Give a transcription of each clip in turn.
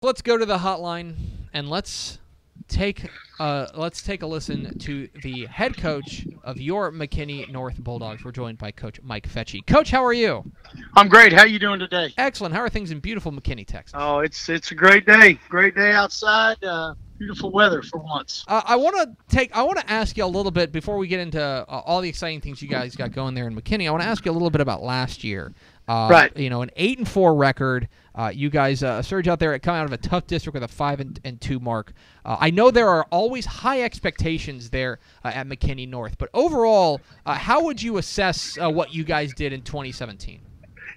let's go to the hotline and let's take a listen to the head coach of your McKinney North Bulldogs. We're joined by Coach Mike Fecci. Coach, how are you? I'm great. How are you doing today? Excellent. How are things in beautiful McKinney, Texas? Oh, it's a great day. Great day outside. Beautiful weather for once. I want to ask you a little bit before we get into all the exciting ththings you guys got going there in McKinney. I want to ask you a little bit about last year. Right. You know, an 8-4 record. You guys surge out there, come out of a tough district with a 5-2 mark. I know there are always high expectations there at McKinney North, but overall, how would you assess what you guys did in 2017?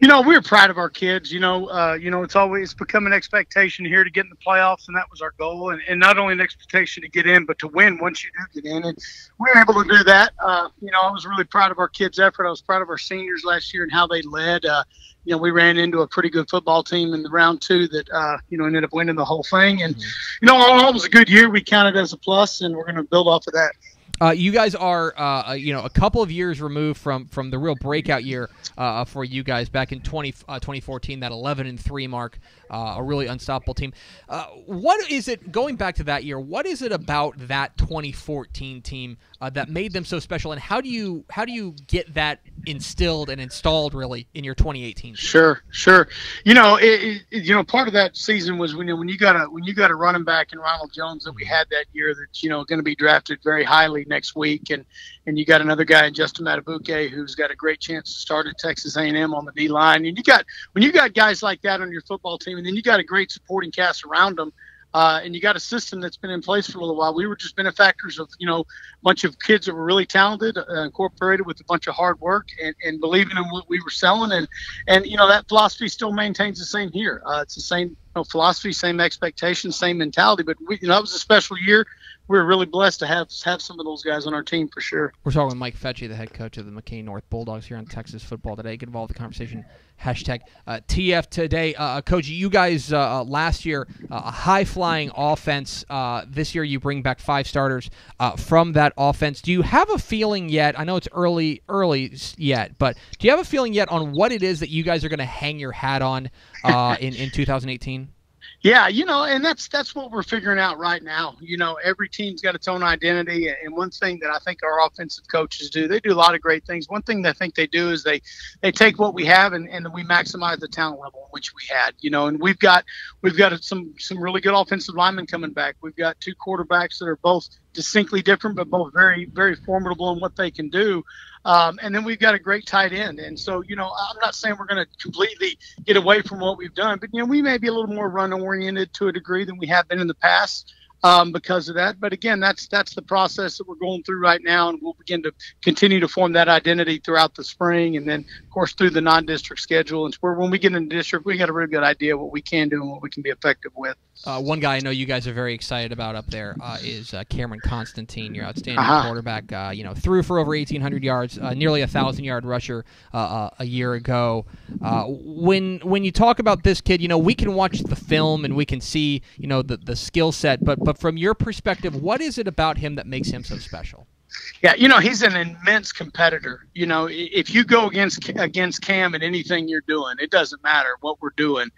You know, we're proud of our kids. It's always become an expectation here to get in the playoffs, and that was our goal. And not only an expectation to get in, but to win once you do get in. And we were able to do that. I was really proud of our kids' effort. I was proud of our seniors last year and how they led. We ran into a pretty good football team in the round 2 that, ended up winning the whole thing. And, all in all, it was a good year. We counted as a plus, and we're going to build off of that. You guys are, a couple of years removed from the real breakout year for you guys back in 2014, that 11-3 mark, a really unstoppable team. What is it, going back to that year, what is it about that 2014 team that made them so special, and how do you get that instilled and installed really in your 2018 season? Sure. Part of that season was when you got a running back in Ronald Jones that we had that year that's going to be drafted very highly next week, and you got another guy in Justin Matabuke who's got a great chance to start at Texas A&M on the D line. And when you got guys like that on your football team, and then you got a great supporting cast around them. And you got a system that's been in place for a little while. We were just benefactors of, a bunch of kids that were really talented, incorporated with a bunch of hard work and believing in what we were selling. And that philosophy still maintains the same here. It's the same philosophy, same expectations, same mentality. But that was a special year. We were really blessed to have some of those guys on our team for sure. We're talking with Mike Fecci, the head coach of the McKinney North Bulldogs here on Texas Football Today. Get involved in the conversation. Hashtag TF Today. Coach, you guys last year, a high-flying offense. This year you bring back 5 starters from that offense. Do you have a feeling yet, I know it's early yet, but do you have a feeling yet on what it is that you guys are going to hang your hat on in 2018? Yeah, and that's what we're figuring out right now. Every team's got its own identity, and one thing that I think our offensive coaches do, they do a lot of great things. One thing that I think they do is they take what we have and we maximize the talent level in which we had. And we've got some really good offensive linemen coming back. We've got 2 quarterbacks that are both distinctly different, but both very, very formidable in what they can do. And then we've got a great tight end. And so, I'm not saying we're going to completely get away from what we've done, but, we may be a little more run-oriented to a degree than we have been in the past because of that. But, again, that's the process that we're going through right now, and we'll begin to continue to form that identity throughout the spring and then, of course, through the non-district schedule. And when we get into district, we got a really good idea what we can do and what we can be effective with. One guy I know you guys are very excited about up there is Cameron Constantine, your outstanding quarterback. Threw for over 1,800 yards, nearly 1,000-yard rusher a year ago. When you talk about this kid, we can watch the film and we can see, the skill set. But from your perspective, what is it about him that makes him so special? Yeah, he's an immense competitor. If you go against Cam in anything you're doing, it doesn't matter what we're doing.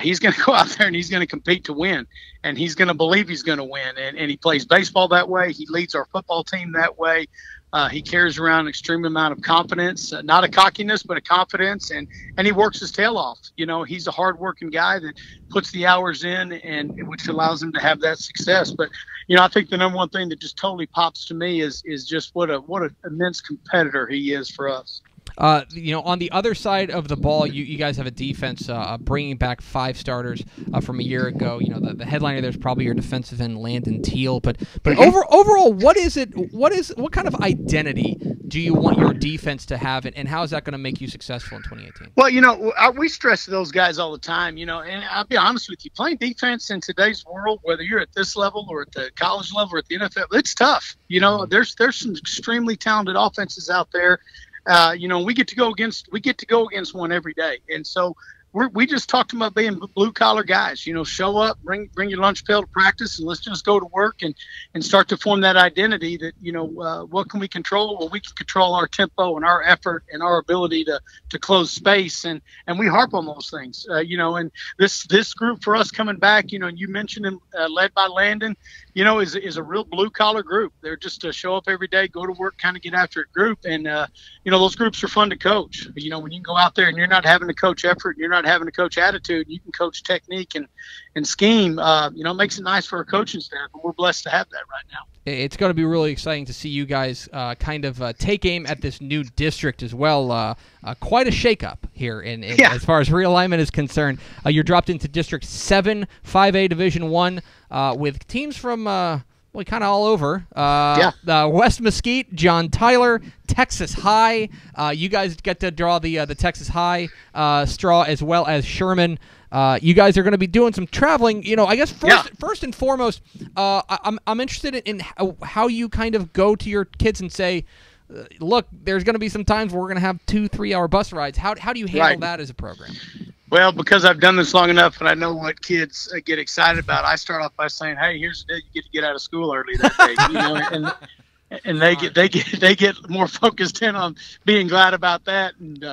He's going to go out there and he's going to compete to win, and he's going to believe he's going to win. And he plays baseball that way. He leads our football team that way. He carries around an extreme amount of confidence, not a cockiness, but a confidence, and he works his tail off. He's a hard-working guy that puts the hours in, and which allows him to have that success. But I think the number one thing that just totally pops to me is just what an immense competitor he is for us. On the other side of the ball, you guys have a defense bringing back 5 starters from a year ago. The headliner there's probably your defensive end, Landon Teal. But overall, what kind of identity do you want your defense to have, and how is that going to make you successful in 2018? Well, we stress to those guys all the time. And I'll be honest with you, playing defense in today's world, whether you're at this level or at the college level or at the NFL, it's tough. There's some extremely talented offenses out there. We get to go against one every day. And so we just talked about being blue collar guys. Show up, bring your lunch pail to practice, and let's just go to work and start to form that identity that what can we control? Well, we can control our tempo and our effort and our ability to close space, and we harp on those things. And this group for us coming back, you mentioned them, led by Landon, is a real blue collar group. They're just to show up every day, go to work, kind of get after it group, and those groups are fun to coach. When you can go out there and you're not having to coach effort, you're not having to coach attitude, you can coach technique and scheme. It makes it nice for our coaching staff, and we're blessed to have that right now. It's going to be really exciting to see you guys kind of take aim at this new district as well. Quite a shakeup here as far as realignment is concerned. You're dropped into District 7, 5A Division 1 with teams from kind of all over. West Mesquite, John Tyler, Texas High. You guys get to draw the Texas High straw, as well as Sherman. You guys are going to be doing some traveling. I guess first and foremost, I'm interested in how you kind of go to your kids and say, look, there's going to be some times where we're going to have 2-3 hour bus rides. How do you handle that as a program? Well, because I've done this long enough and I know what kids get excited about, I start off by saying, "Hey, here's the day you get to get out of school early that day," and they get more focused in on being glad about that, and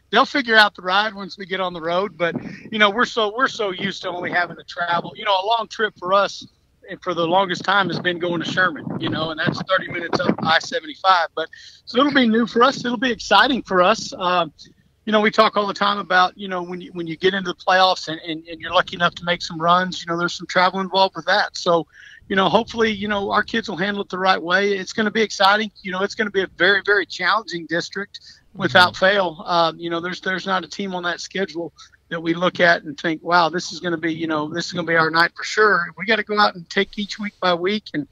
they'll figure out the ride once we get on the road. But we're so used to only having to travel. A long trip for us, and for the longest time, has been going to Sherman. And that's 30 minutes up I-75. But so it'll be new for us. It'll be exciting for us. We talk all the time about, when you get into the playoffs and you're lucky enough to make some runs, there's some travel involved with that. So, hopefully, our kids will handle it the right way. It's going to be exciting. It's going to be a very, very challenging district without fail. There's not a team on that schedule that we look at and think, wow, this is going to be our night for sure. We got to go out and take each week by week and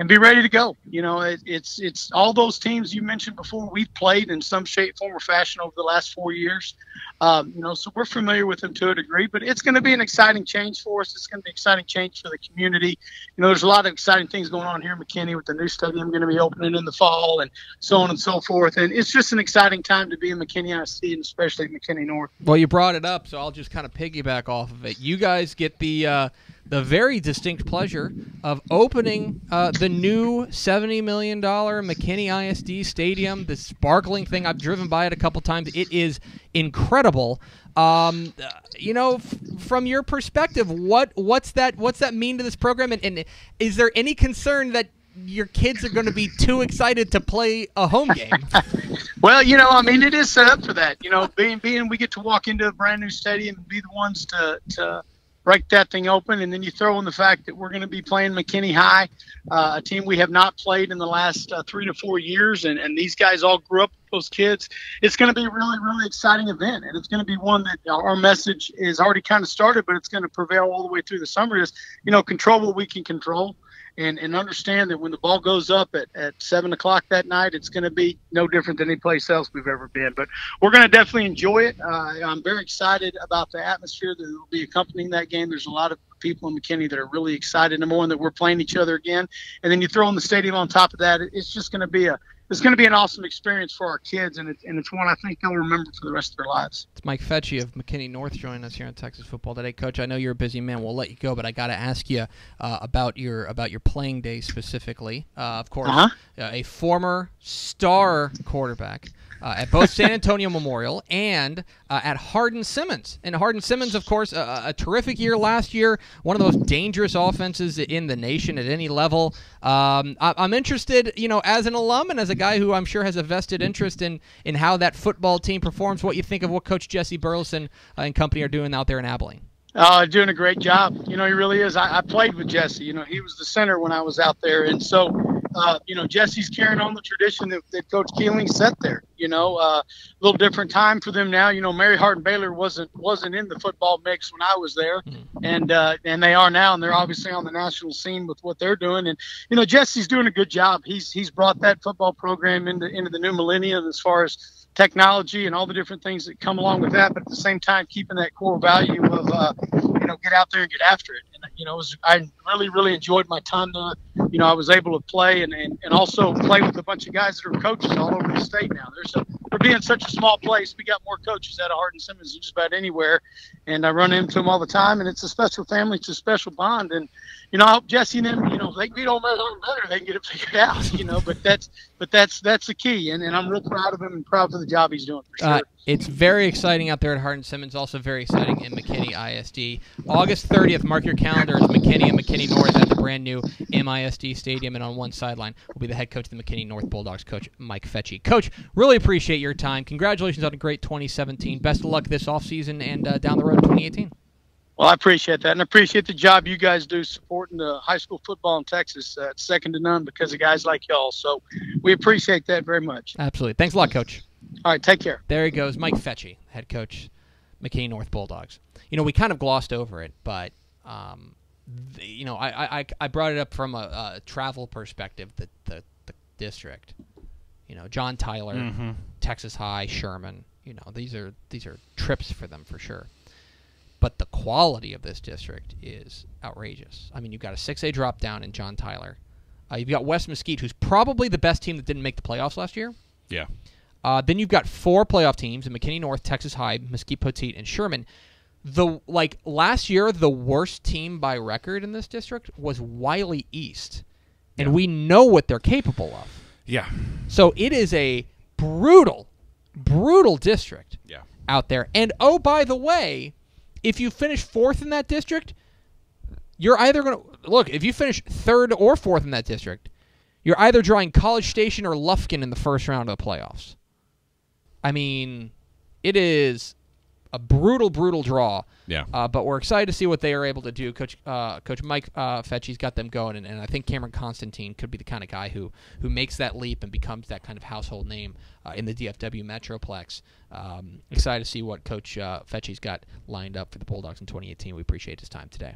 be ready to go. It's all those teams you mentioned before. We've played in some shape, form, or fashion over the last 4 years. So we're familiar with them to a degree, but it's going to be an exciting change for us. It's going to be an exciting change for the community. There's a lot of exciting things going on here in McKinney with the new stadium going to be opening in the fall and so on and so forth. And it's just an exciting time to be in McKinney IC, and especially McKinney North. Well, you brought it up, so I'll just kind of piggyback off of it. You guys get the very distinct pleasure of opening the new $70 million McKinney ISD Stadium, this sparkling thing. I've driven by it a couple times. It is incredible. From your perspective, what's that mean to this program? And is there any concern that your kids are going to be too excited to play a home game? Well, it is set up for that. Being we get to walk into a brand new stadium and be the ones to break that thing open, and then you throw in the fact that we're going to be playing McKinney High, a team we have not played in the last 3 to 4 years, and these guys all grew up with those kids. It's going to be a really, really exciting event, and it's going to be one that our message is already kind of started, but it's going to prevail all the way through the summer is, control what we can control. And understand that when the ball goes up at 7 o'clock that night, it's going to be no different than any place else we've ever been. But we're going to definitely enjoy it. I'm very excited about the atmosphere that will be accompanying that game. There's a lot of people in McKinney that are really excited, number one, that we're playing each other again. And then you throw in the stadium on top of that. It's just going to be an awesome experience for our kids, and it's one I think they'll remember for the rest of their lives. It's Mike Fecci of McKinney North joining us here on Texas Football Today. Coach, I know you're a busy man. We'll let you go, but I got to ask you about your playing days specifically. Of course, a former star quarterback at both San Antonio Memorial and at Hardin-Simmons. And Hardin-Simmons, of course, a terrific year last year, one of the most dangerous offenses in the nation at any level. I'm interested, as an alum and as a guy who I'm sure has a vested interest in how that football team performs, what you think of what Coach Jesse Burleson and company are doing out there in Abilene. Doing a great job. He really is. I played with Jesse. He was the center when I was out there. And so, Jesse's carrying on the tradition that Coach Keeling set there. A little different time for them now. Mary Hardin Baylor wasn't in the football mix when I was there, and they are now, and they're obviously on the national scene with what they're doing. And Jesse's doing a good job. He's brought that football program into the new millennium as far as technology and all the different things that come along with that, but at the same time keeping that core value of get out there and get after it. And I really, really enjoyed my time there. I was able to play and also play with a bunch of guys that are coaches all over the state now. for being such a small place, we got more coaches out of Hardin-Simmons than just about anywhere, and I run into them all the time. And it's a special family, it's a special bond, and I hope Jesse and them, if they beat Ole Miss better, they can get it figured out, But that's the key, and I'm real proud of him and proud of the job he's doing for sure. It's very exciting out there at Hardin-Simmons, also very exciting in McKinney ISD. August 30th, mark your calendars, McKinney and McKinney North at the brand new MISD Stadium, and on one sideline will be the head coach of the McKinney North Bulldogs, Coach Mike Fecci. Coach, really appreciate your time. Congratulations on a great 2017. Best of luck this offseason and down the road in 2018. Well, I appreciate that, and I appreciate the job you guys do supporting the high school football in Texas. It's second to none because of guys like y'all, so we appreciate that very much. Absolutely. Thanks a lot, Coach. All right, take care. There he goes, Mike Fecci, head coach, McKinney North Bulldogs. We kind of glossed over it, but I brought it up from a travel perspective. The district, John Tyler, Texas High, Sherman. These are trips for them for sure. But the quality of this district is outrageous. I mean, you've got a 6A drop down in John Tyler. You've got West Mesquite, who's probably the best team that didn't make the playoffs last year. Yeah. Then you've got 4 playoff teams in McKinney North, Texas High, Mesquite Poteet, and Sherman. Last year, the worst team by record in this district was Wiley East. And we know what they're capable of. Yeah. So it is a brutal district out there. And, oh, by the way, if you finish 4th in that district, you're either going to – look, if you finish 3rd or 4th in that district, you're either drawing College Station or Lufkin in the first round of the playoffs. I mean, it is a brutal draw. Yeah. But we're excited to see what they are able to do. Coach Mike Fecci's got them going, and I think Cameron Constantine could be the kind of guy who makes that leap and becomes that kind of household name in the DFW Metroplex. Excited to see what Coach Fecci's got lined up for the Bulldogs in 2018. We appreciate his time today.